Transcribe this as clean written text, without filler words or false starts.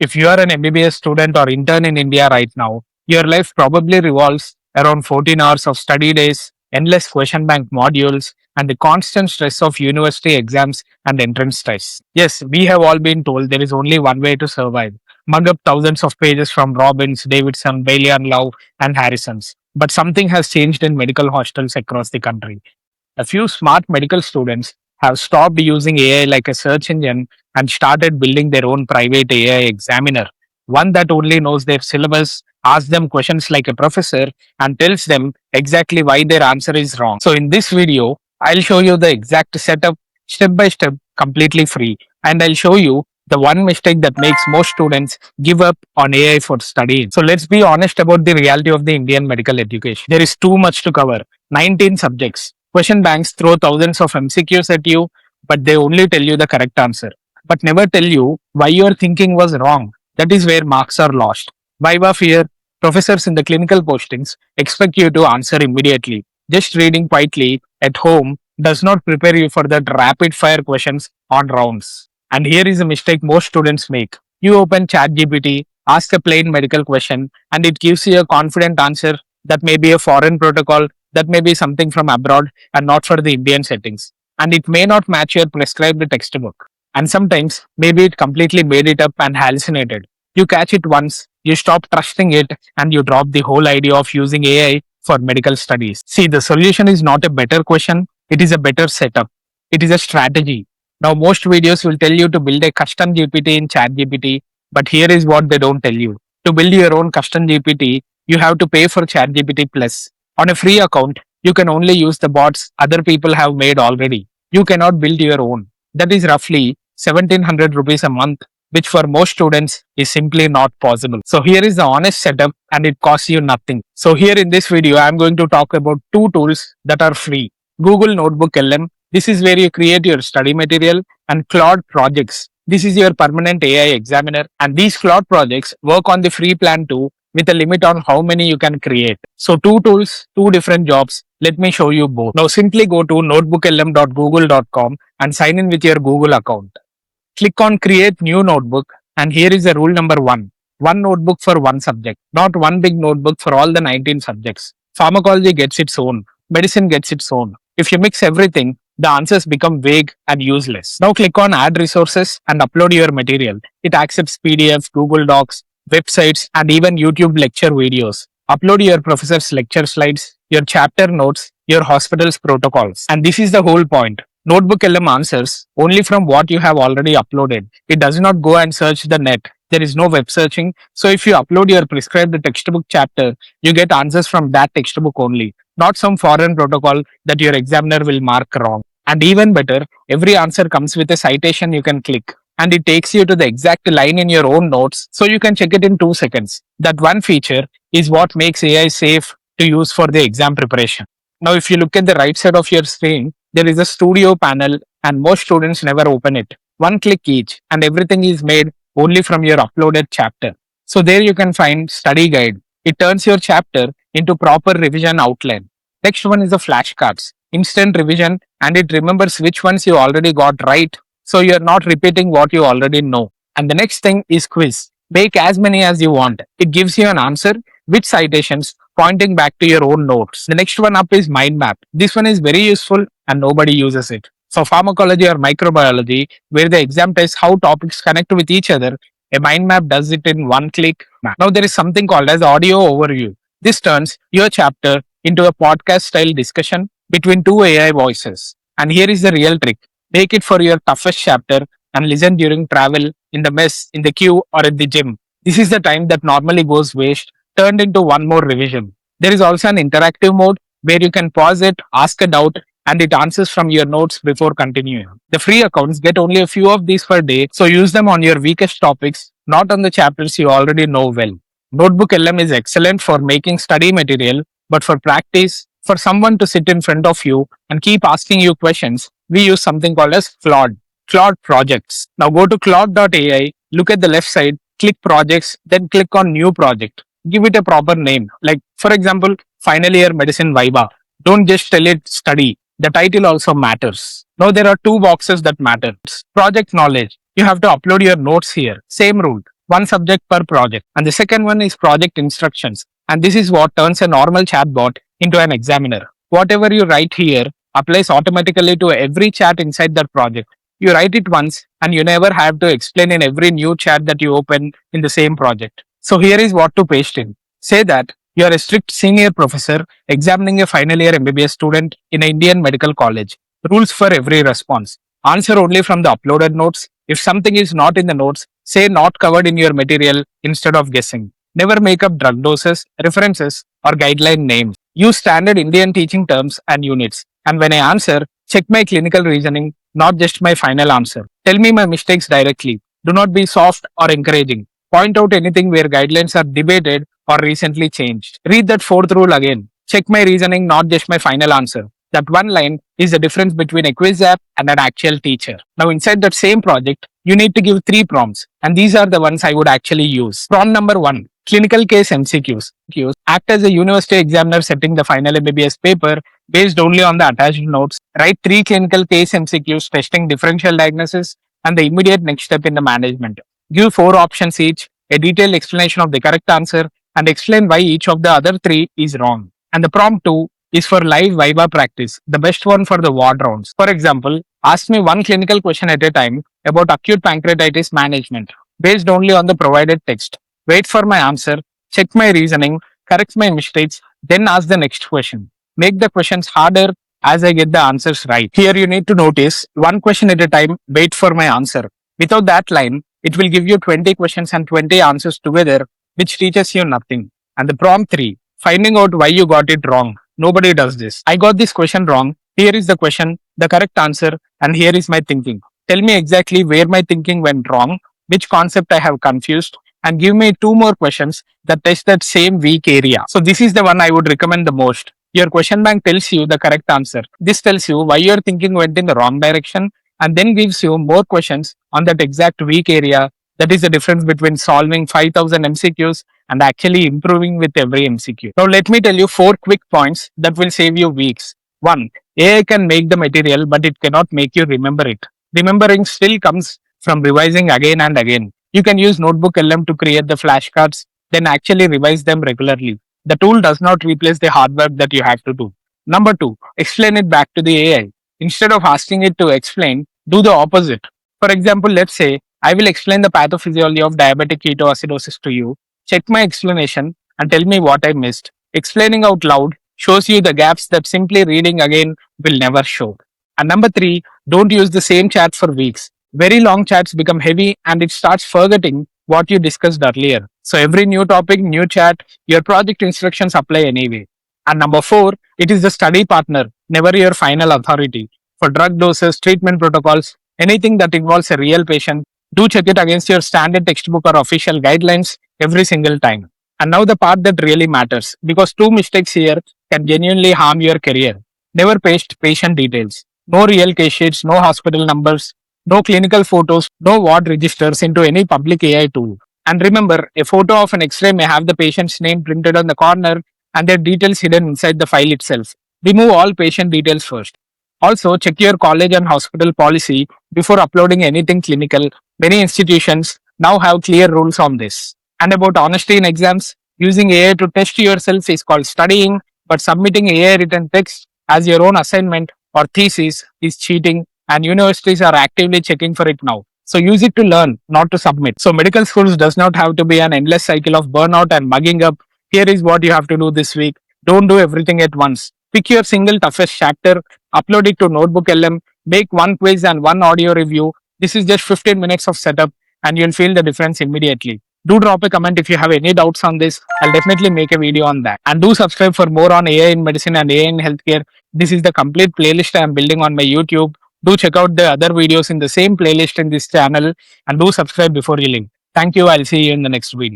If you are an MBBS student or intern in India right now, your life probably revolves around 14 hours of study days, endless question bank modules, and the constant stress of university exams and entrance stress. Yes, we have all been told there is only one way to survive. Mug up thousands of pages from Robbins, Davidson, Bailey and Love, and Harrison's. But something has changed in medical hostels across the country. A few smart medical students have stopped using AI like a search engine and started building their own private AI examiner, one that only knows their syllabus, asks them questions like a professor, and tells them exactly why their answer is wrong. So, in this video, I'll show you the exact setup step by step, completely free, and I'll show you the one mistake that makes most students give up on AI for studying. So, let's be honest about the reality of the Indian medical education. There is too much to cover. 19 subjects. Question banks throw thousands of MCQs at you, but they only tell you the correct answer, but never tell you why your thinking was wrong. That is where marks are lost. Viva fear. Professors in the clinical postings expect you to answer immediately. Just reading quietly at home does not prepare you for that rapid fire questions on rounds. And here is a mistake most students make. You open ChatGPT, ask a plain medical question, and it gives you a confident answer that may be a foreign protocol, that may be something from abroad and not for the Indian settings. And it may not match your prescribed textbook. And sometimes maybe it completely made it up and hallucinated. You catch it once, you stop trusting it, and you drop the whole idea of using AI for medical studies. See, the solution is not a better question, it is a better setup. It is a strategy. Now, most videos will tell you to build a custom GPT in ChatGPT, but here is what they don't tell you. To build your own custom GPT, you have to pay for ChatGPT Plus. On a free account, you can only use the bots other people have made already. You cannot build your own. That is roughly 1700 rupees a month, which for most students is simply not possible. So here is the honest setup and it costs you nothing. So here in this video, I am going to talk about two tools that are free. Google NotebookLM. This is where you create your study material, and Claude projects. This is your permanent AI examiner, and these Claude projects work on the free plan too, with a limit on how many you can create. So two tools, two different jobs. Let me show you both. Now simply go to notebooklm.google.com and sign in with your Google account. Click on create new notebook, and here is the rule number one. One notebook for one subject, not one big notebook for all the 19 subjects. Pharmacology gets its own, medicine gets its own. If you mix everything, the answers become vague and useless. Now click on add resources and upload your material. It accepts PDF, Google Docs, websites, and even YouTube lecture videos. Upload your professor's lecture slides, your chapter notes, your hospital's protocols. And this is the whole point. NotebookLM answers only from what you have already uploaded. It does not go and search the net. There is no web searching. So if you upload your prescribed textbook chapter, you get answers from that textbook only, not some foreign protocol that your examiner will mark wrong. And even better, every answer comes with a citation you can click, and it takes you to the exact line in your own notes, so you can check it in 2 seconds. That one feature is what makes AI safe to use for the exam preparation. Now, if you look at the right side of your screen, there is a studio panel, and most students never open it. One click each, and everything is made only from your uploaded chapter. So there you can find study guide. It turns your chapter into proper revision outline. Next one is the flashcards, instant revision, and it remembers which ones you already got right, so you're not repeating what you already know. And the next thing is quiz. Make as many as you want. It gives you an answer with citations pointing back to your own notes. The next one up is mind map. This one is very useful and nobody uses it. For pharmacology or microbiology, where the exam tests how topics connect with each other, a mind map does it in one click. Now there is something called as audio overview. This turns your chapter into a podcast style discussion between two AI voices. And here is the real trick. Make it for your toughest chapter and listen during travel, in the mess, in the queue, or at the gym. This is the time that normally goes waste, turned into one more revision. There is also an interactive mode where you can pause it, ask a doubt, and it answers from your notes before continuing. The free accounts get only a few of these per day, so use them on your weakest topics, not on the chapters you already know well. NotebookLM is excellent for making study material, but for practice, for someone to sit in front of you and keep asking you questions, we use something called as Claude projects. Now go to claude.ai, look at the left side, click projects, then click on new project. Give it a proper name, like for example, final year medicine Viva. Don't just tell it study. The title also matters. Now there are two boxes that matter. Project knowledge. You have to upload your notes here. Same rule. one subject per project. And the second one is project instructions. And this is what turns a normal chatbot into an examiner. Whatever you write here applies automatically to every chat inside that project. You write it once and you never have to explain in every new chat that you open in the same project. So here is what to paste in. Say that you are a strict senior professor examining a final year MBBS student in an Indian medical college. Rules for every response. Answer only from the uploaded notes. If something is not in the notes, say not covered in your material instead of guessing. Never make up drug doses, references, or guideline names. Use standard Indian teaching terms and units. And when I answer, check my clinical reasoning, not just my final answer. Tell me my mistakes directly. Do not be soft or encouraging. Point out anything where guidelines are debated or recently changed. Read that fourth rule again. Check my reasoning, not just my final answer. That one line is the difference between a quiz app and an actual teacher. Now, inside that same project, you need to give 3 prompts, and these are the ones I would actually use. Prompt number 1, clinical case MCQs. Act as a university examiner setting the final MBBS paper based only on the attached notes. Write 3 clinical case MCQs testing differential diagnosis and the immediate next step in the management. Give 4 options each, a detailed explanation of the correct answer, and explain why each of the other 3 is wrong. And the prompt 2 is for live Viva practice, the best one for the ward rounds. For example, ask me one clinical question at a time about acute pancreatitis management, based only on the provided text. Wait for my answer, check my reasoning, correct my mistakes, then ask the next question. Make the questions harder as I get the answers right. Here you need to notice one question at a time, wait for my answer. Without that line, it will give you 20 questions and 20 answers together, which teaches you nothing. And the prompt 3, finding out why you got it wrong. Nobody does this. I got this question wrong. Here is the question, the correct answer, and here is my thinking. Tell me exactly where my thinking went wrong, which concept I have confused, and give me 2 more questions that test that same weak area. So this is the one I would recommend the most. Your question bank tells you the correct answer. This tells you why your thinking went in the wrong direction and then gives you more questions on that exact weak area. That is the difference between solving 5,000 MCQs and actually improving with every MCQ. Now let me tell you 4 quick points that will save you weeks. 1. AI can make the material, but it cannot make you remember it. Remembering still comes from revising again and again. You can use NotebookLM to create the flashcards, then actually revise them regularly. The tool does not replace the hard work that you have to do. Number 2, explain it back to the AI. Instead of asking it to explain, do the opposite. For example, let's say I will explain the pathophysiology of diabetic ketoacidosis to you. Check my explanation and tell me what I missed. Explaining out loud shows you the gaps that simply reading again will never show. And number 3, don't use the same chat for weeks. Very long chats become heavy and it starts forgetting what you discussed earlier. So every new topic, new chat, your project instructions apply anyway. And number 4, it is the study partner, never your final authority. For drug doses, treatment protocols, anything that involves a real patient, do check it against your standard textbook or official guidelines every single time. And now the part that really matters, because 2 mistakes here can genuinely harm your career. Never paste patient details. No real case sheets, no hospital numbers, no clinical photos, no ward registers into any public AI tool. And remember, a photo of an X-ray may have the patient's name printed on the corner and their details hidden inside the file itself. Remove all patient details first. Also, check your college and hospital policy before uploading anything clinical. Many institutions now have clear rules on this. And about honesty in exams, using AI to test yourself is called studying, but submitting AI written text as your own assignment or thesis is cheating, and universities are actively checking for it now. So use it to learn, not to submit. So medical schools does not have to be an endless cycle of burnout and mugging up. Here is what you have to do this week. Don't do everything at once. Pick your single toughest chapter, upload it to NotebookLM, make 1 quiz and 1 audio review. This is just 15 minutes of setup and you'll feel the difference immediately. Do drop a comment if you have any doubts on this. I'll definitely make a video on that. And do subscribe for more on AI in medicine and AI in healthcare. This is the complete playlist I am building on my YouTube. Do check out the other videos in the same playlist in this channel and do subscribe before you leave. Thank you. I'll see you in the next video.